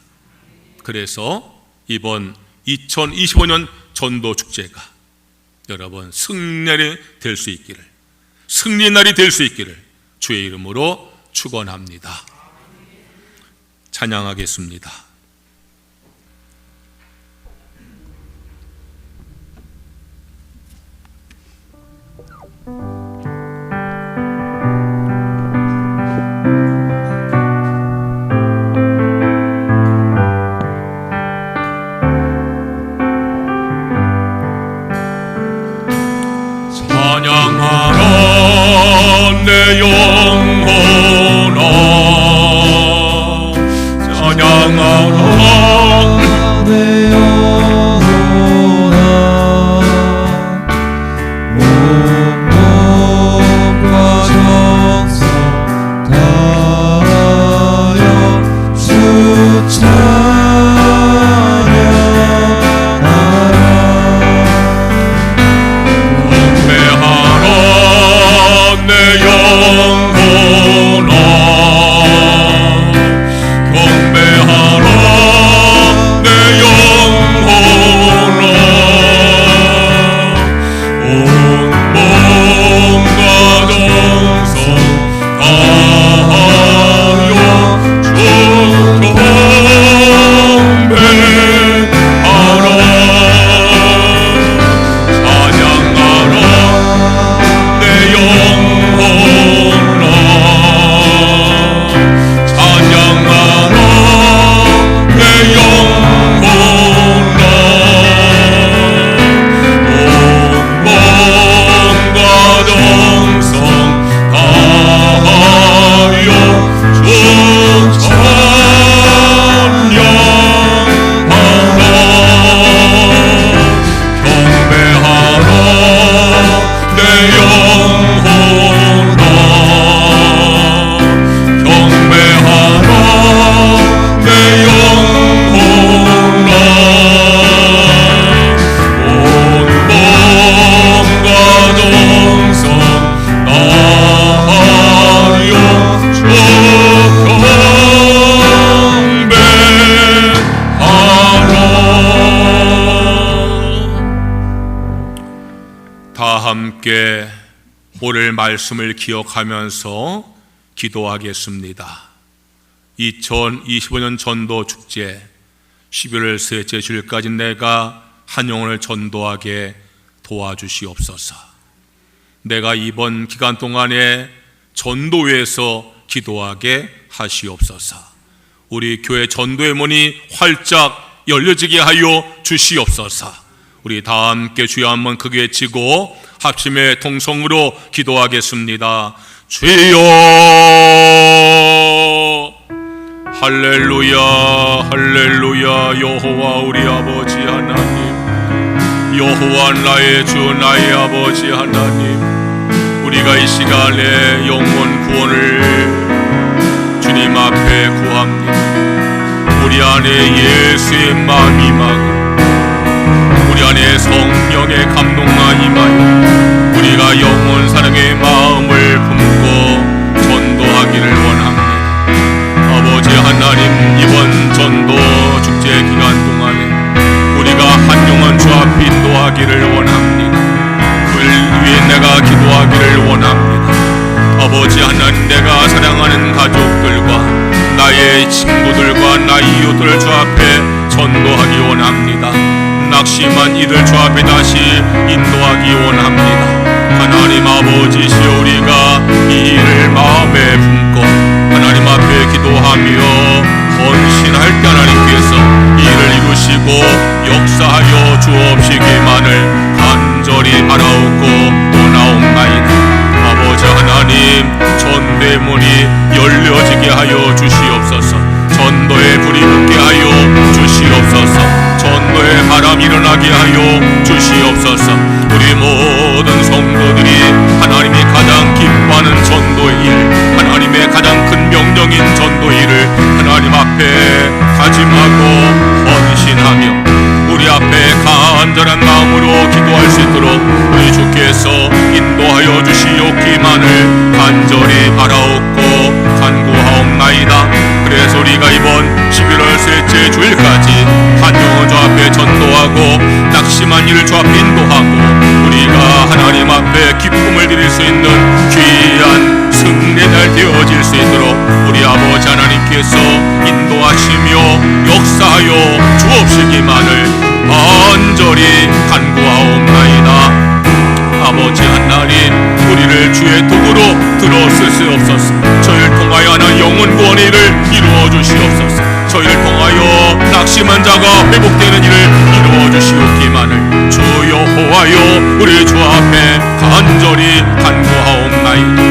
그래서 이번 2025년 전도 축제가 여러분 승리날이 될 수 있기를, 승리의 날이 될 수 있기를 주의 이름으로 축원합니다. 찬양하겠습니다. 찬양하라 내 영혼아, 찬양하라 내 영혼아, 온몸과 정성 다하여 주 찬양하라. 함께 오늘 말씀을 기억하면서 기도하겠습니다. 2025년 전도 축제 11월 셋째 주일까지 내가 한 영혼을 전도하게 도와주시옵소서. 내가 이번 기간 동안에 전도회에서 기도하게 하시옵소서. 우리 교회 전도의 문이 활짝 열려지게 하여 주시옵소서. 우리 다 함께 주여 한번 크게 외치고 합심의 통성으로 기도하겠습니다. 주여, 할렐루야, 할렐루야. 여호와 우리 아버지 하나님, 여호와 나의 주 나의 아버지 하나님, 우리가 이 시간에 영혼 구원을 주님 앞에 구합니다. 우리 안에 예수의 마음이 임하고 우리 안에 성령의 감동과 임하여 우리가 영혼 사랑의 마음을 품고 전도하기를 원합니다. 아버지 하나님, 이번 전도 축제 기간 동안에 우리가 한 영혼 주 앞에 인도하기를 원합니다. 그를 위해 내가 기도하기를 원합니다. 아버지 하나님, 내가 사랑하는 가족들과 나의 친구들과 나의 이웃들 주 앞에 전도하기 원합니다. 낙심한 이들 주 앞에 다시 인도하기 원합니다. 하나님 아버지시여, 우리가 이 일을 마음에 품고 하나님 앞에 기도하며 헌신할 때 하나님께서 이를 이루시고 역사하여 주옵시기만을 간절히 바라옵고 원하옵나이다. 아버지 하나님, 전도의 문이 열려지게 하여 주시옵소서. 전도의 불이 붙게 하여 주시옵소서. 전도의 바람이 일어나게 하여 주시옵소서. 우리 모든 성도들이 하나님이 가장 기뻐하는 전도의 일, 하나님의 가장 큰 명령인 전도의 일을 하나님 앞에 다짐하고 헌신하며 우리 앞에 간절한 마음으로 기도할 수 있도록 우리 주께서 인도하여 주시옵기만을 간절히 바라옵고 간구하옵나이다. 그래서 우리가 이번 11월 셋째 주일까지 한 영혼 주 앞에 전도하고 낙심한 이를 주 앞에 인도하고 우리가 하나님 앞에 기쁨을 드릴 수 있는 귀한 승리의 날 되어질 수 있도록 우리 아버지 하나님께서 인도하시며 역사하여 주옵시기만을 간절히 간구하옵나이다. 아버지 하나님, 우리를 주의 도구로 들어쓰시옵소서. 저희를 통하여 하나 영혼 구원의 일을 이루어 주시옵소서. 저희를 통하여 낙심한 자가 회복되는 일을 이루어 주시옵기만을 주 여호와여, 우리 주 앞에 간절히 간구하옵나이다.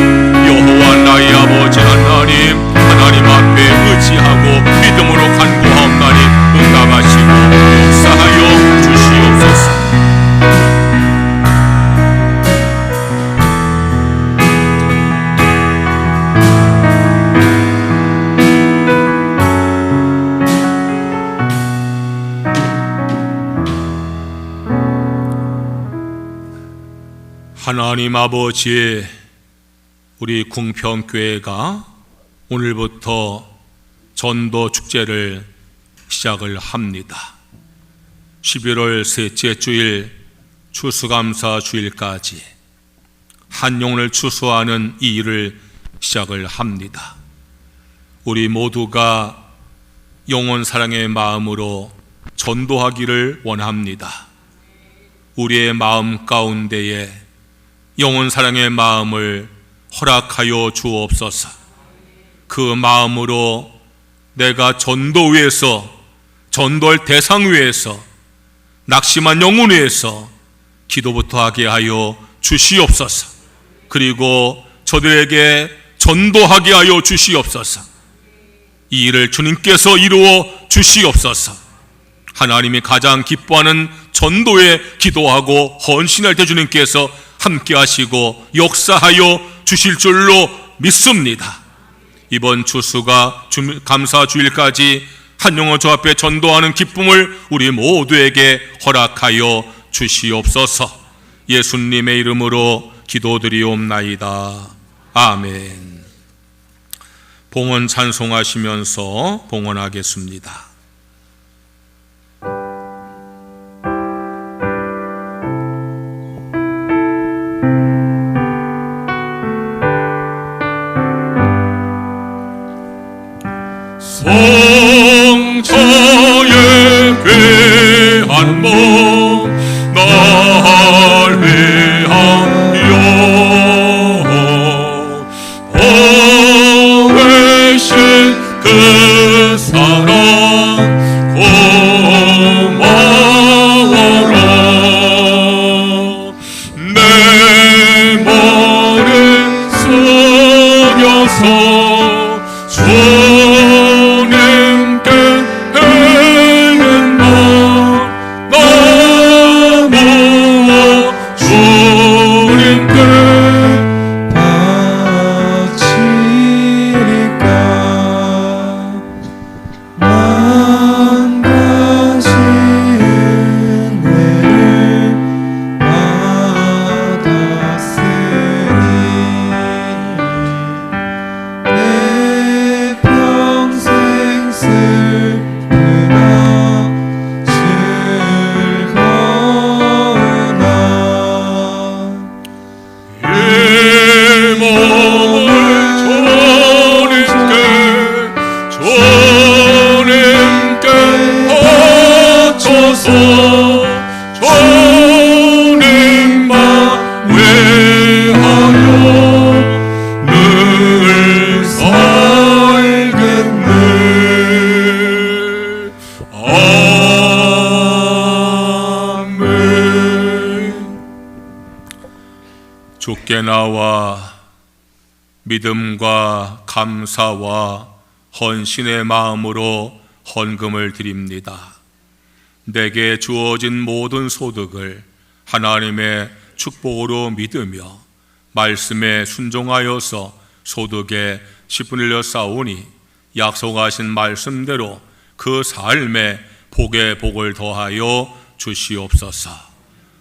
여호와 나의 아버지 하나님, 하나님 앞에 의지하고 믿음으로 간구하옵나니 응답하시고 역사하여 주시옵소서. 하나님 아버지, 우리 궁평교회가 오늘부터 전도 축제를 시작을 합니다. 11월 셋째 주일 추수감사 주일까지 한 영혼을 추수하는 이 일을 시작을 합니다. 우리 모두가 영혼 사랑의 마음으로 전도하기를 원합니다. 우리의 마음 가운데에 영혼 사랑의 마음을 허락하여 주옵소서. 그 마음으로 내가 전도 위에서, 전도할 대상 위에서, 낙심한 영혼 위에서 기도부터 하게 하여 주시옵소서. 그리고 저들에게 전도하게 하여 주시옵소서. 이 일을 주님께서 이루어 주시옵소서. 하나님이 가장 기뻐하는 전도에 기도하고 헌신할 때 주님께서 함께 하시고 역사하여 주실 줄로 믿습니다. 이번 추수가 감사 주일까지 한 영혼 주 앞에 전도하는 기쁨을 우리 모두에게 허락하여 주시옵소서. 예수님의 이름으로 기도드리옵나이다. 아멘. 봉헌 찬송하시면서 봉헌하겠습니다. 귀한 몸 날 위하여 보내신 그 사랑 고마워라. 내 머리 숙여서 주님께 드리는 날 나무어 주님께 바치리까 만 가지 은혜를 받았으니 내 평생 슬프나 즐거우나 이 몸을 주님께 바쳐서 주님만 위하여 늘 살겠네. 아멘. 주께 나와 믿음과 감사와 헌신의 마음으로 헌금을 드립니다. 내게 주어진 모든 소득을 하나님의 축복으로 믿으며 말씀에 순종하여서 소득의 10분을 내 쌓으니 약속하신 말씀대로 그 삶에 복에 복을 더하여 주시옵소서.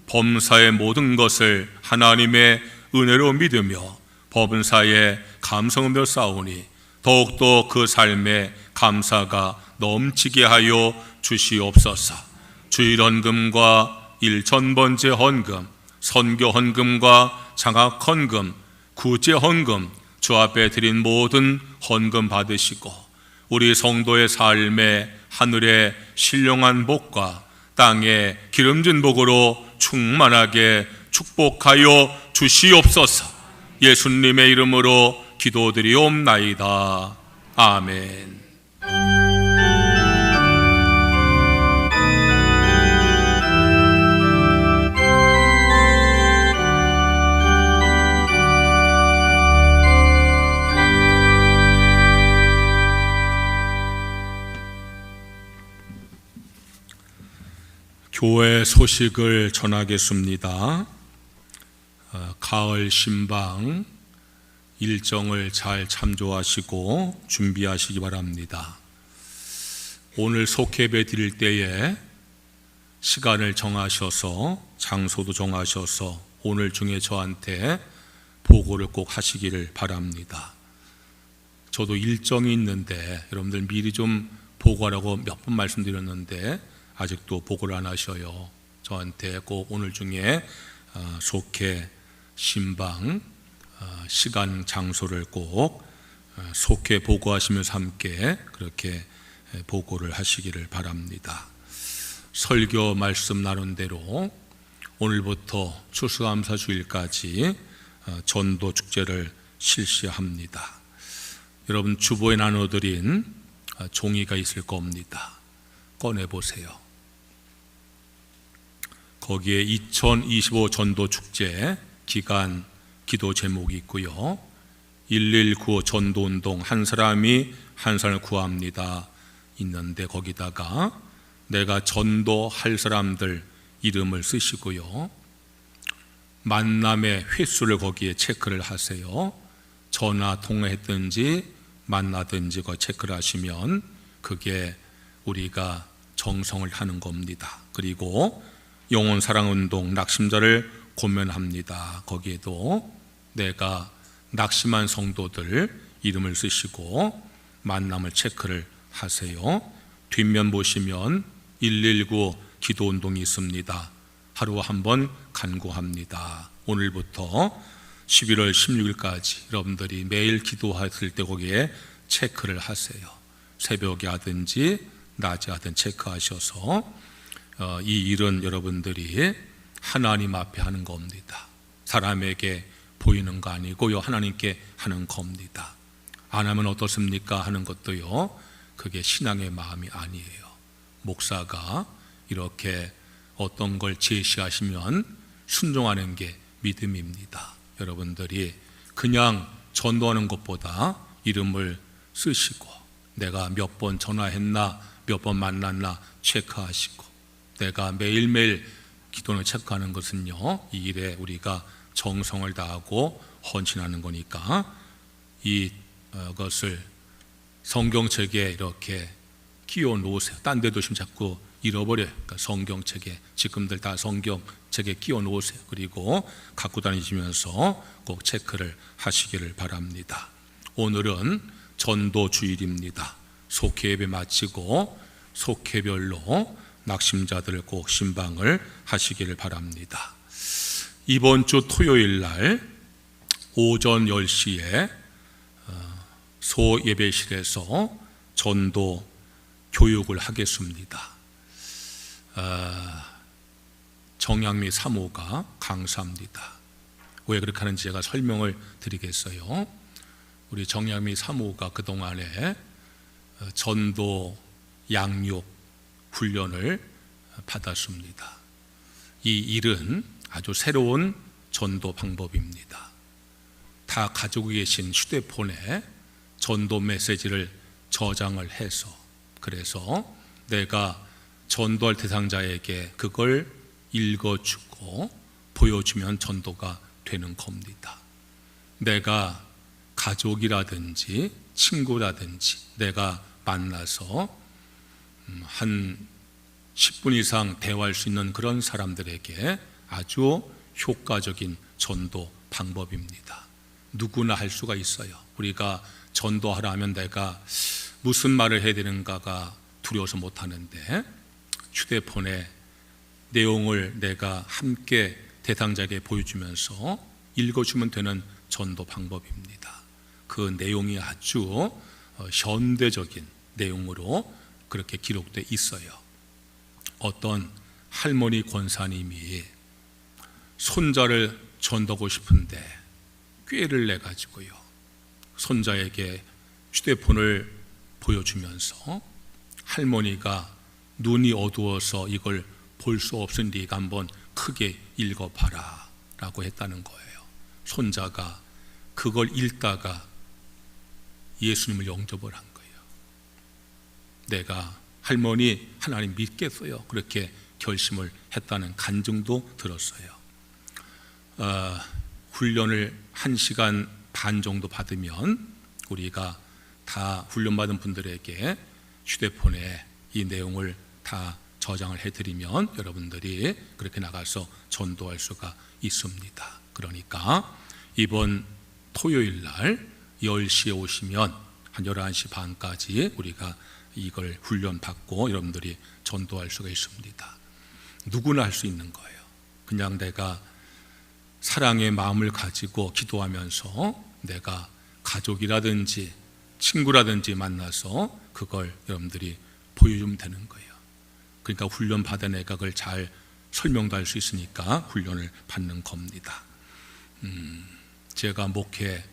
범사의 모든 것을 하나님의 은혜로 믿으며 범사에 감성을 쌓으니 더욱더 그 삶에 감사가 넘치게 하여 주시옵소서. 주일헌금과 일천번째 헌금, 선교 헌금과 장학 헌금, 구제 헌금, 주 앞에 드린 모든 헌금 받으시고 우리 성도의 삶에 하늘의 신령한 복과 땅의 기름진 복으로 충만하게 축복하여 주시옵소서. 예수님의 이름으로 기도드리옵나이다. 아멘. 교회 소식을 전하겠습니다. 가을 신방 일정을 잘 참조하시고 준비하시기 바랍니다. 오늘 속회배 드릴 때에 시간을 정하셔서 장소도 정하셔서 오늘 중에 저한테 보고를 꼭 하시기를 바랍니다. 저도 일정이 있는데 여러분들 미리 좀 보고하라고 몇 번 말씀드렸는데 아직도 보고를 안 하셔요. 저한테 꼭 오늘 중에 속회 신방 시간 장소를 꼭 속회 보고하시면서 함께 그렇게 보고를 하시기를 바랍니다. 설교 말씀 나눈 대로 오늘부터 추수감사 주일까지 전도 축제를 실시합니다. 여러분 주보에 나눠드린 종이가 있을 겁니다. 꺼내보세요. 거기에 2025 전도 축제 기간 기도 제목이 있고요. 119 전도운동 한 사람이 한 사람을 구합니다 있는데 거기다가 내가 전도할 사람들 이름을 쓰시고요. 만남의 횟수를 거기에 체크를 하세요. 전화 통화했든지 만나든지 거 체크를 하시면 그게 우리가 정성을 하는 겁니다. 그리고 영혼사랑운동 낙심자를 고면합니다. 거기에도 내가 낙심한 성도들 이름을 쓰시고 만남을 체크를 하세요. 뒷면 보시면 119 기도운동이 있습니다. 하루 한 번 간구합니다. 오늘부터 11월 16일까지 여러분들이 매일 기도하실 때 거기에 체크를 하세요. 새벽에 하든지 낮에 하든 체크하셔서 이 일은 여러분들이 하나님 앞에 하는 겁니다. 사람에게 보이는 거 아니고요, 하나님께 하는 겁니다. 안 하면 어떻습니까? 하는 것도요, 그게 신앙의 마음이 아니에요. 목사가 이렇게 어떤 걸 제시하시면 순종하는 게 믿음입니다. 여러분들이 그냥 전도하는 것보다 이름을 쓰시고, 내가 몇 번 전화했나, 몇 번 만났나 체크하시고, 내가 매일매일 기도를 체크하는 것은요, 이 일에 우리가 정성을 다하고 헌신하는 거니까 이것을 성경책에 이렇게 끼워 놓으세요. 딴 데 두시면 자꾸 잃어버려요. 그러니까 성경책에, 지금들 다 성경책에 끼워 놓으세요. 그리고 갖고 다니시면서 꼭 체크를 하시기를 바랍니다. 오늘은 전도 주일입니다. 속회 예배 마치고 속회별로 낙심자들을 꼭 신방을 하시기를 바랍니다. 이번 주 토요일 날 오전 10시에 소예배실에서 전도 교육을 하겠습니다. 정양미 사모가 강사입니다. 왜 그렇게 하는지 제가 설명을 드리겠어요. 우리 정양미 사모가 그동안에 전도 양육 훈련을 받았습니다. 이 일은 아주 새로운 전도 방법입니다. 다 가지고 계신 휴대폰에 전도 메시지를 저장을 해서, 그래서 내가 전도할 대상자에게 그걸 읽어주고 보여주면 전도가 되는 겁니다. 내가 가족이라든지 친구라든지 내가 만나서 한 10분 이상 대화할 수 있는 그런 사람들에게 아주 효과적인 전도 방법입니다. 누구나 할 수가 있어요. 우리가 전도하라 하면 내가 무슨 말을 해야 되는가가 두려워서 못하는데, 휴대폰에 내용을 내가 함께 대상자에게 보여주면서 읽어주면 되는 전도 방법입니다. 그 내용이 아주 현대적인 내용으로 그렇게 기록되어 있어요. 어떤 할머니 권사님이 손자를 전도하고 싶은데 꾀를 내가지고요, 손자에게 휴대폰을 보여주면서 할머니가 눈이 어두워서 이걸 볼 수 없으니까 한번 크게 읽어봐라 라고 했다는 거예요. 손자가 그걸 읽다가 예수님을 영접을 한 거예요. 내가 할머니 하나님 믿겠어요, 그렇게 결심을 했다는 간증도 들었어요. 훈련을 1시간 반 정도 받으면 우리가 다 훈련받은 분들에게 휴대폰에 이 내용을 다 저장을 해드리면 여러분들이 그렇게 나가서 전도할 수가 있습니다. 그러니까 이번 토요일 날 10시에 오시면 한 11시 반까지 우리가 이걸 훈련받고 여러분들이 전도할 수가 있습니다. 누구나 할 수 있는 거예요. 그냥 내가 사랑의 마음을 가지고 기도하면서 내가 가족이라든지 친구라든지 만나서 그걸 여러분들이 보여주면 되는 거예요. 그러니까 훈련 받은 애가 그걸 잘 설명도 할 수 있으니까 훈련을 받는 겁니다. 제가 목회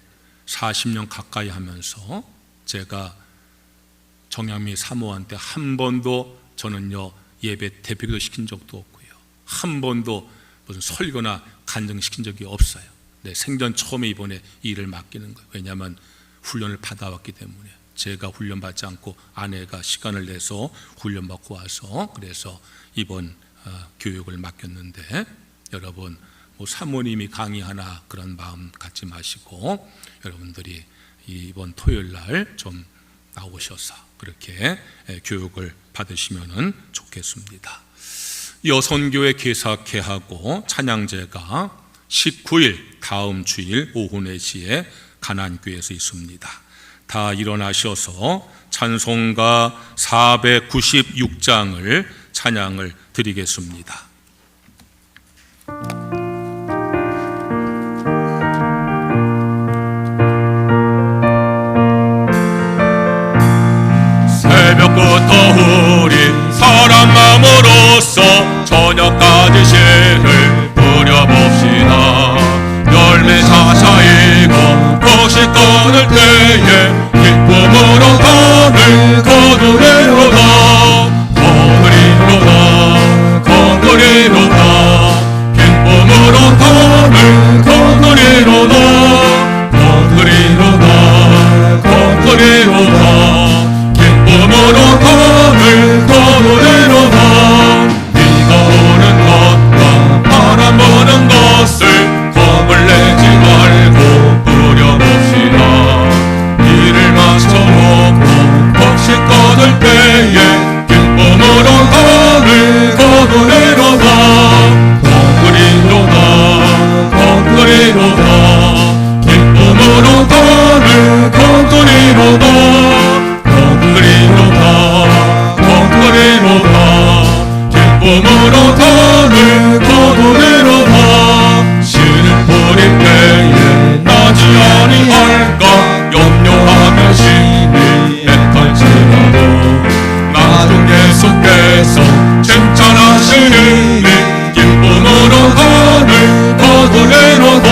40년 가까이 하면서 제가 정양미 사모한테 한 번도 저는요 예배 대표기도 시킨 적도 없고요, 한 번도 무슨 설교나 간증시킨 적이 없어요. 네, 생전 처음에 이번에 이 일을 맡기는 거예요. 왜냐하면 훈련을 받아왔기 때문에. 제가 훈련받지 않고 아내가 시간을 내서 훈련받고 와서 그래서 이번 교육을 맡겼는데, 여러분 뭐 사모님이 강의하나 그런 마음 갖지 마시고 여러분들이 이번 토요일 날 좀 나오셔서 그렇게 교육을 받으시면 좋겠습니다. 여선교회 개사회하고 찬양제가 19일 다음 주일 오후 4시에 가난교회에서 있습니다. 다 일어나셔서 찬송가 496장을 찬양을 드리겠습니다. 새벽부터 저녁까지 씨를 뿌려봅시다. 열매 사사이고 혹시 꺼낼 때에 기쁨으로 돈을 거두리로다. 거두리로다. 거두리로다. 기쁨으로 돈을 거두리로다. 거두리로다. 거두리로다. 기쁨으로 돈을 거두리로다. 비가 오는 것과 바람 부는 것을 겁을 내지 말고 뿌려봅시다. 이를 맞춰놓고 혹시 꺼낼 때에 기쁨으로 돈을 거두리로다. 거두리로다. 거두리로다. 기쁨으로 돈을 거두리로다. 거두리로다. 거두리로다. 기쁨으로 돈을 거두리로다. 씨를 뿌릴 때에 나지 아니할까 염려하며 심히 애탈지라도 나중 예수께서 칭찬하시니 기쁨으로 돈을 거두리로다.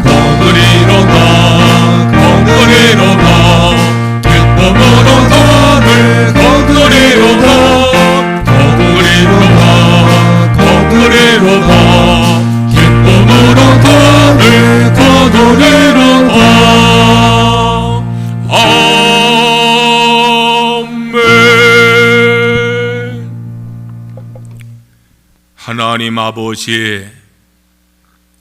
거두리로다. 거두리로다. 기쁨으로 돈을 거두리로다. 거두리로다. 거두리로다. 기쁨으로 돈을 거두리로다. 아멘. 하나님 아버지,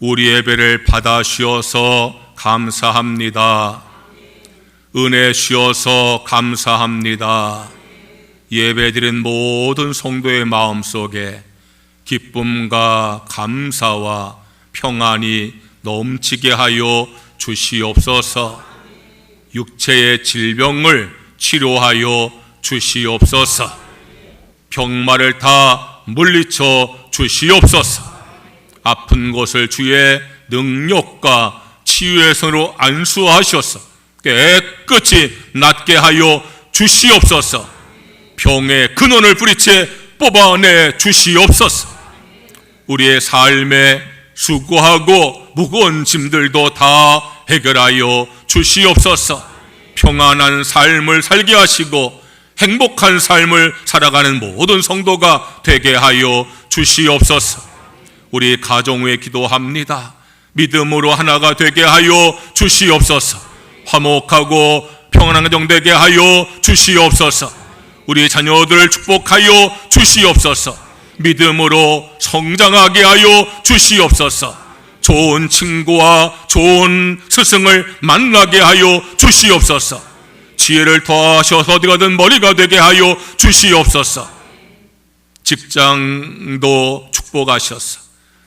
우리 예배를 받아 주셔서 감사합니다. 은혜 주셔서 감사합니다. 예배드린 모든 성도의 마음속에 기쁨과 감사와 평안이 넘치게 하여 주시옵소서. 육체의 질병을 치료하여 주시옵소서. 병마를 다 물리쳐 주시옵소서. 아픈 곳을 주의 능력과 치유의 손으로 안수하셔서 깨끗이 낫게 하여 주시옵소서. 병의 근원을 뿌리채 뽑아내 주시옵소서. 우리의 삶에 수고하고 무거운 짐들도 다 해결하여 주시옵소서. 평안한 삶을 살게 하시고 행복한 삶을 살아가는 모든 성도가 되게 하여 주시옵소서. 우리 가정 위에 기도합니다. 믿음으로 하나가 되게 하여 주시옵소서. 화목하고 평안한 가정 되게 하여 주시옵소서. 우리 자녀들을 축복하여 주시옵소서. 믿음으로 성장하게 하여 주시옵소서. 좋은 친구와 좋은 스승을 만나게 하여 주시옵소서. 지혜를 더하셔서 어디 가든 머리가 되게 하여 주시옵소서. 직장도 축복하셔서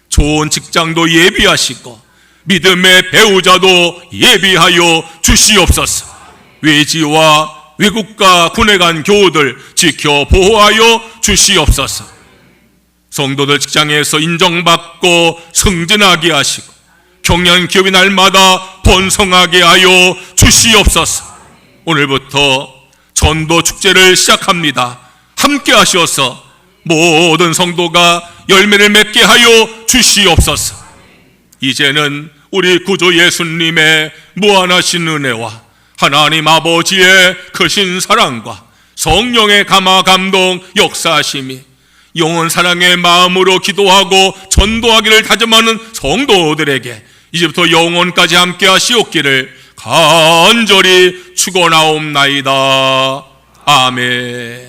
좋은 직장도 예비하시고 믿음의 배우자도 예비하여 주시옵소서. 외지와 외국과 군에 간 교우들 지켜 보호하여 주시옵소서. 성도들 직장에서 인정받고 승진하게 하시고 경영 기업이 날마다 번성하게 하여 주시옵소서. 오늘부터 전도 축제를 시작합니다. 함께 하셔서 모든 성도가 열매를 맺게 하여 주시옵소서. 이제는 우리 구주 예수님의 무한하신 은혜와 하나님 아버지의 크신 사랑과 성령의 감화 감동 역사하심이 영원 사랑의 마음으로 기도하고 전도하기를 다짐하는 성도들에게 이제부터 영원까지 함께 하시옵기를 간절히 축원하옵나이다. 아멘.